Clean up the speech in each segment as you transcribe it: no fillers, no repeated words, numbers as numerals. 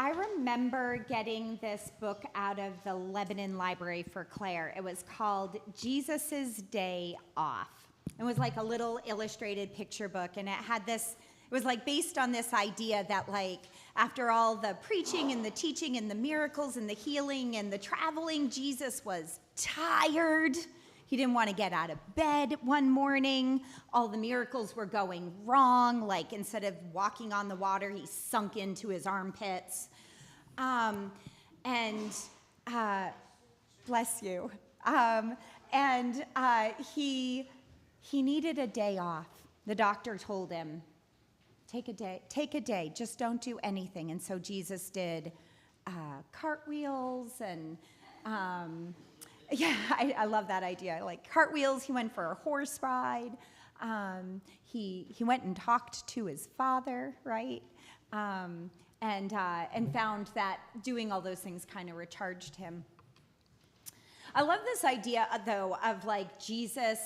I remember getting this book out of the Lebanon Library for Claire. It was called Jesus' Day Off. It was like a little illustrated picture book, and it had this, it was like based on this idea that like after all the preaching and the teaching and the miracles and the healing and the traveling, Jesus was tired. He didn't want to get out of bed one morning. All the miracles were going wrong. Like instead of walking on the water, he sunk into his armpits. Bless you. He needed a day off. The doctor told him, take a day, just don't do anything. And so Jesus did cartwheels and I love that idea. Like cartwheels, he went for a horse ride. He went and talked to his father, right? And found that doing all those things kind of recharged him. I love this idea, though, of like Jesus,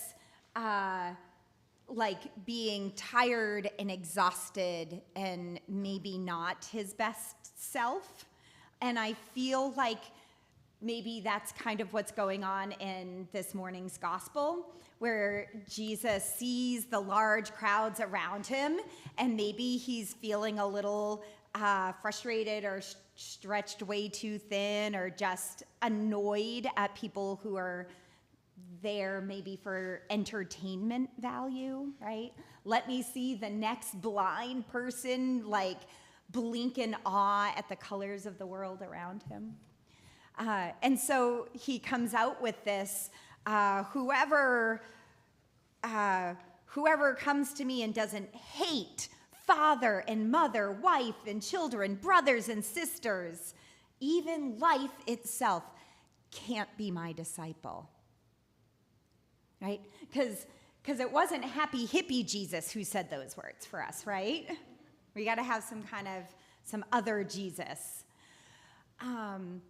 like being tired and exhausted and maybe not his best self. And I feel like maybe that's kind of what's going on in this morning's gospel, where Jesus sees the large crowds around him, and maybe he's feeling a little frustrated or stretched way too thin, or just annoyed at people who are there maybe for entertainment value, right? Let me see the next blind person like blink in awe at the colors of the world around him. And so he comes out with this, whoever comes to me and doesn't hate father and mother, wife and children, brothers and sisters, even life itself, can't be my disciple, right? Because it wasn't happy hippie Jesus who said those words for us, right? We got to have some other Jesus. And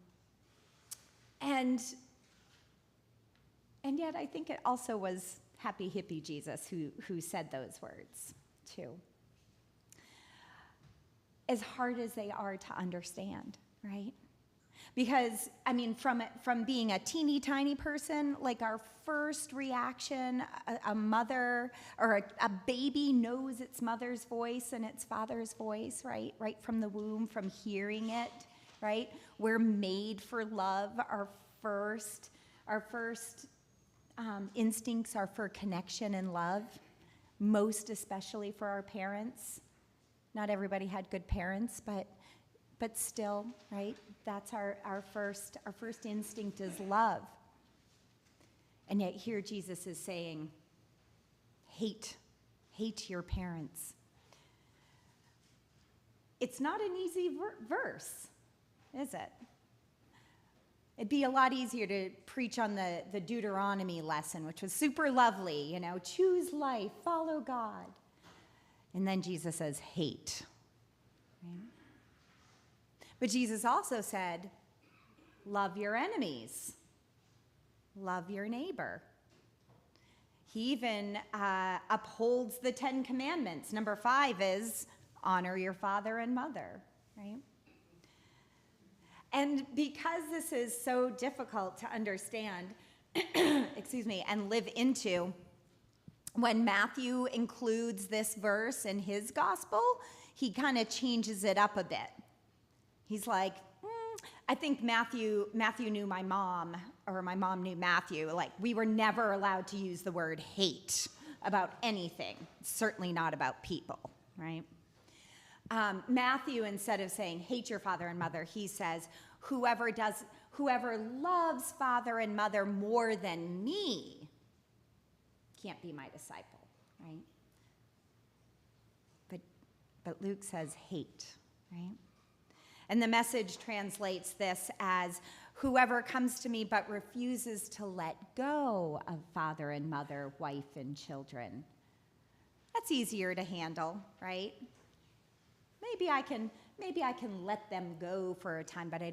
yet I think it also was happy hippie Jesus who said those words too. As hard as they are to understand, right? Because, I mean, from being a teeny tiny person, like our first reaction, a mother or a baby knows its mother's voice and its father's voice, right? Right from the womb, from hearing it, right? We're made for love. Our first instincts are for connection and love, most especially for our parents. Not everybody had good parents, but still, right? That's our first instinct is love. And yet here Jesus is saying, hate your parents. It's not an easy verse, is it? It'd be a lot easier to preach on the Deuteronomy lesson, which was super lovely, choose life, follow God. And then Jesus says, hate. Right? But Jesus also said, love your enemies. Love your neighbor. He even upholds the 10 commandments. Number 5 is honor your father and mother, right? And because this is so difficult to understand, and live into, when Matthew includes this verse in his gospel, he kind of changes it up a bit. He's like, I think Matthew knew my mom, or my mom knew Matthew. Like, we were never allowed to use the word hate about anything, certainly not about people, right? Matthew, instead of saying hate your father and mother, he says, whoever loves father and mother more than me can't be my disciple, right? But Luke says hate, right? And the Message translates this as, whoever comes to me but refuses to let go of father and mother, wife and children. That's easier to handle, right? Maybe I can let them go for a time, but I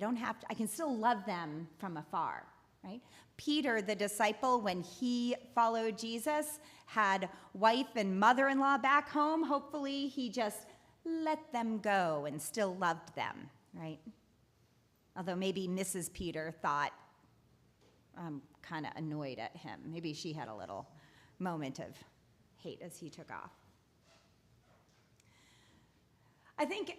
can still love them from afar, right? Peter, the disciple, when he followed Jesus, had wife and mother-in-law back home. Hopefully he just let them go and still loved them, right? Although maybe Mrs. Peter thought, I'm kind of annoyed at him. Maybe she had a little moment of hate as he took off. I think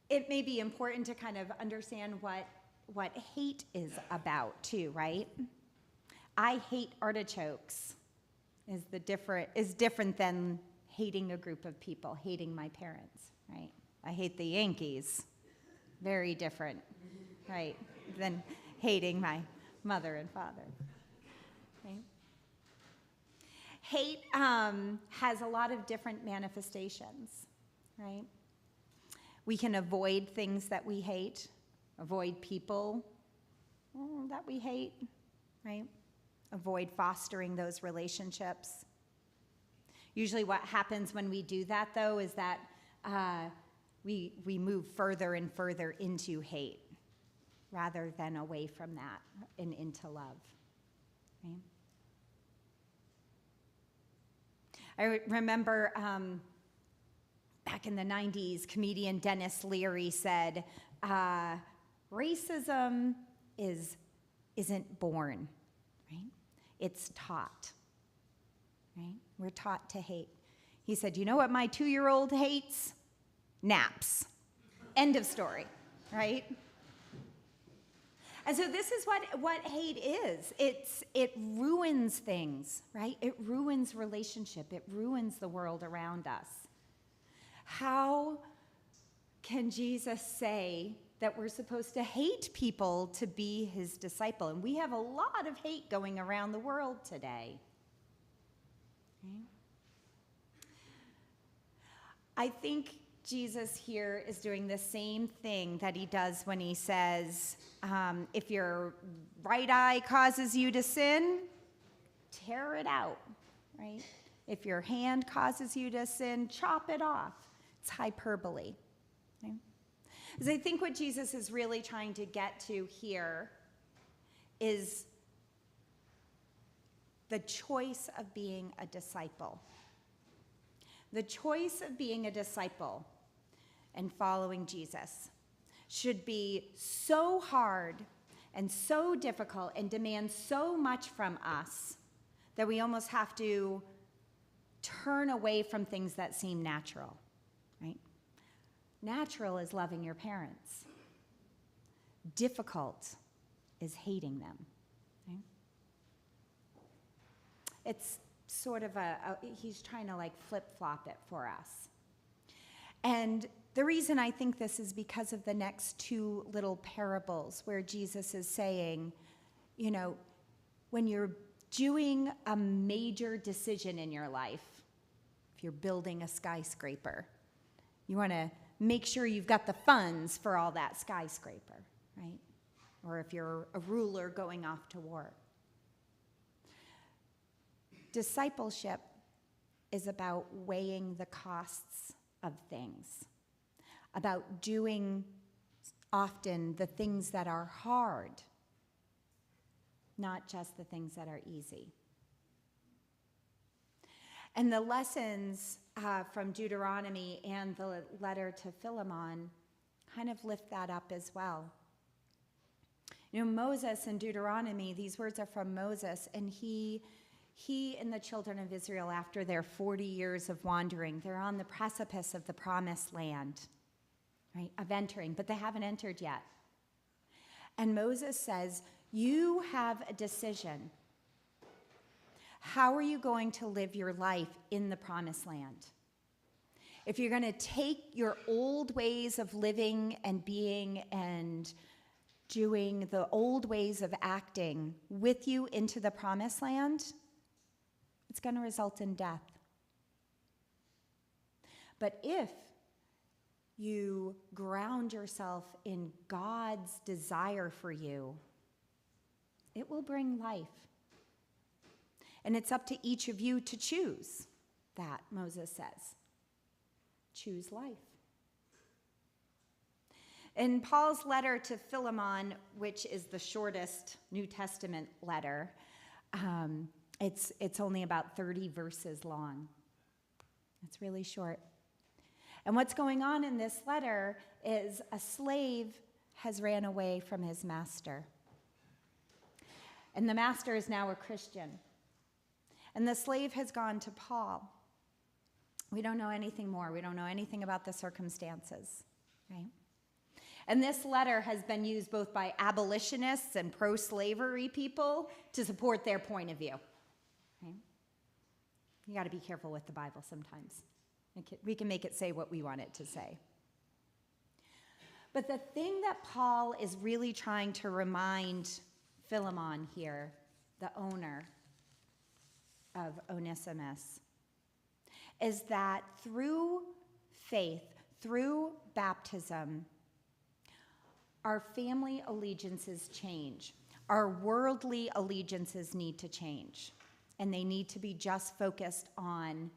it may be important to kind of understand what hate is about too, right? I hate artichokes is different than hating a group of people, hating my parents, right? I hate the Yankees. Very different, right, than hating my mother and father. Right? Hate has a lot of different manifestations, right? We can avoid things that we hate, avoid people that we hate, right? Avoid fostering those relationships. Usually what happens when we do that, though, is that we move further and further into hate rather than away from that and into love, right? I remember back in the 90s, comedian Dennis Leary said, racism isn't born, right? It's taught, right? We're taught to hate. He said, you know what my 2-year-old hates? Naps. End of story, right? And so this is what hate is. It ruins things, right? It ruins relationship. It ruins the world around us. How can Jesus say that we're supposed to hate people to be his disciple? And we have a lot of hate going around the world today. Okay? I think Jesus here is doing the same thing that he does when he says, if your right eye causes you to sin, tear it out, right? If your hand causes you to sin, chop it off. It's hyperbole. Okay? Because I think what Jesus is really trying to get to here is the choice of being a disciple. The choice of being a disciple and following Jesus should be so hard and so difficult and demand so much from us that we almost have to turn away from things that seem natural, right? Natural is loving your parents. Difficult is hating them. Okay? It's sort of he's trying to like flip-flop it for us. And the reason I think this is because of the next 2 little parables where Jesus is saying, you know, when you're doing a major decision in your life, if you're building a skyscraper, you want to make sure you've got the funds for all that skyscraper, right? Or if you're a ruler going off to war. Discipleship is about weighing the costs of things, about doing often the things that are hard, not just the things that are easy. And the lessons from Deuteronomy and the letter to Philemon kind of lift that up as well. You know, Moses in Deuteronomy, these words are from Moses, and he and the children of Israel, after their 40 years of wandering, they're on the precipice of the promised land, right, of entering, but they haven't entered yet. And Moses says, you have a decision. How are you going to live your life in the promised land? If you're going to take your old ways of living and being and doing, the old ways of acting with you into the promised land, it's going to result in death. But if you ground yourself in God's desire for you, it will bring life. And it's up to each of you to choose that, Moses says. Choose life. In Paul's letter to Philemon, which is the shortest New Testament letter, it's only about 30 verses long. It's really short. And what's going on in this letter is a slave has ran away from his master. And the master is now a Christian. And the slave has gone to Paul. We don't know anything more. We don't know anything about the circumstances, right? And this letter has been used both by abolitionists and pro-slavery people to support their point of view. Right? You got to be careful with the Bible sometimes. We can make it say what we want it to say. But the thing that Paul is really trying to remind Philemon here, the owner of Onesimus, is that through faith, through baptism, our family allegiances change. Our worldly allegiances need to change. And they need to be just focused on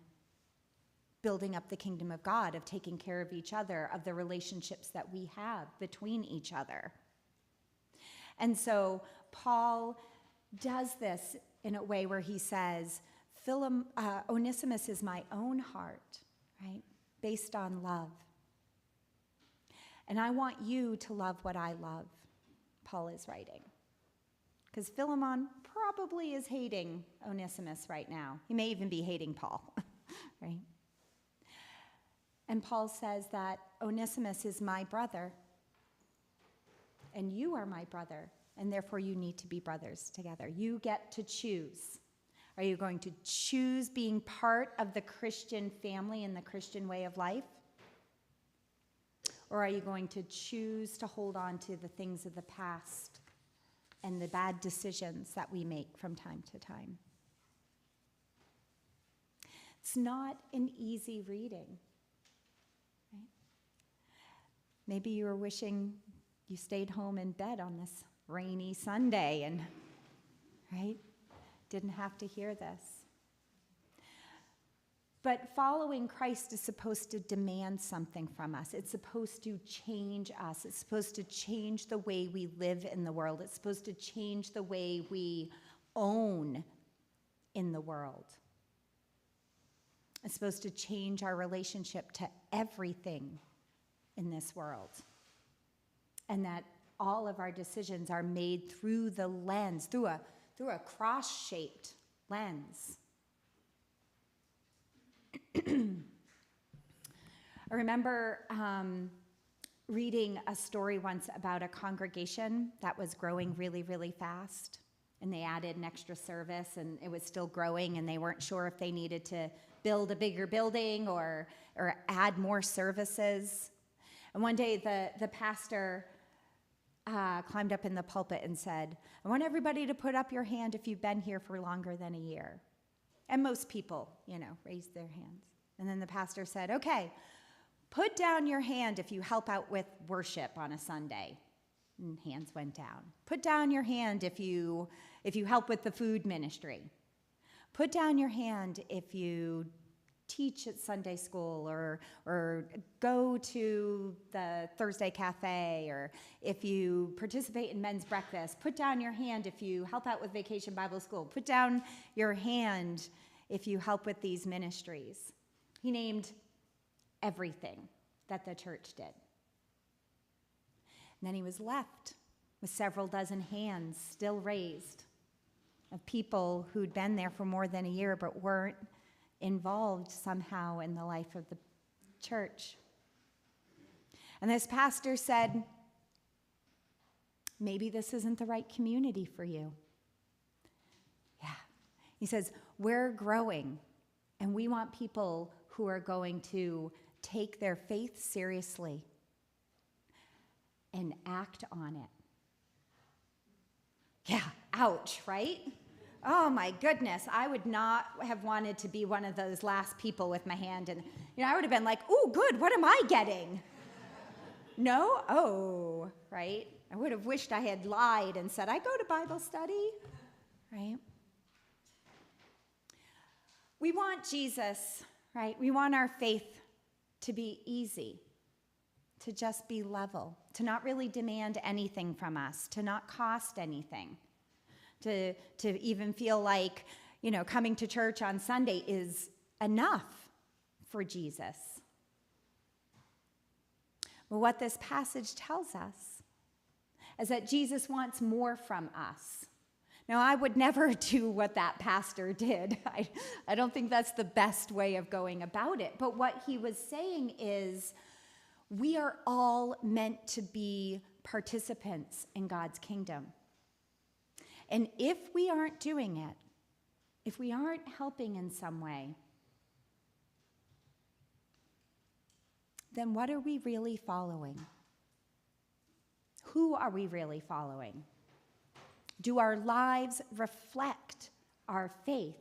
building up the kingdom of God, of taking care of each other, of the relationships that we have between each other. And so Paul does this in a way where he says, Onesimus is my own heart, right? Based on love. And I want you to love what I love, Paul is writing. Because Philemon probably is hating Onesimus right now. He may even be hating Paul, right? And Paul says that Onesimus is my brother, and you are my brother, and therefore you need to be brothers together. You get to choose. Are you going to choose being part of the Christian family and the Christian way of life? Or are you going to choose to hold on to the things of the past and the bad decisions that we make from time to time? It's not an easy reading. Right? Maybe you were wishing you stayed home in bed on this rainy Sunday and, right, didn't have to hear this. But following Christ is supposed to demand something from us. It's supposed to change us. It's supposed to change the way we live in the world. It's supposed to change the way we own in the world. It's supposed to change our relationship to everything in this world. And that all of our decisions are made through the lens, through a cross-shaped lens. I remember reading a story once about a congregation that was growing really, really fast. And they added an extra service, and it was still growing, and they weren't sure if they needed to build a bigger building or add more services. And one day the pastor climbed up in the pulpit and said, I want everybody to put up your hand if you've been here for longer than a year. And most people, raised their hands. And then the pastor said, okay, put down your hand if you help out with worship on a Sunday. And hands went down. Put down your hand if you help with the food ministry. Put down your hand if you teach at Sunday school or go to the Thursday cafe, or if you participate in men's breakfast. Put down your hand if you help out with Vacation Bible School. Put down your hand if you help with these ministries. He named everything that the church did. And then he was left with several dozen hands still raised of people who'd been there for more than a year but weren't involved somehow in the life of the church. And this pastor said, maybe this isn't the right community for you. Yeah. He says, we're growing, and we want people who are going to take their faith seriously and act on it. Yeah, ouch, right? Oh my goodness, I would not have wanted to be one of those last people with my hand, and I would have been like, "Ooh, good, what am I getting?" No? Oh, right? I would have wished I had lied and said, I go to Bible study, right? We want Jesus, right? We want our faith to be easy, to just be level, to not really demand anything from us, to not cost anything, to even feel like, coming to church on Sunday is enough for Jesus. But what this passage tells us is that Jesus wants more from us. Now, I would never do what that pastor did. I don't think that's the best way of going about it. But what he was saying is we are all meant to be participants in God's kingdom. And if we aren't doing it, if we aren't helping in some way, then what are we really following? Who are we really following? Do our lives reflect our faith?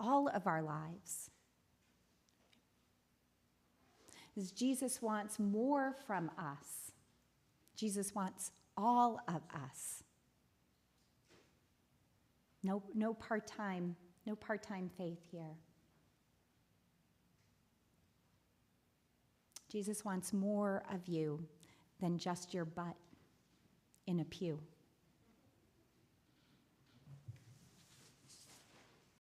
All of our lives. Because Jesus wants more from us. Jesus wants all of us. No part-time faith here. Jesus wants more of you than just your butt in a pew.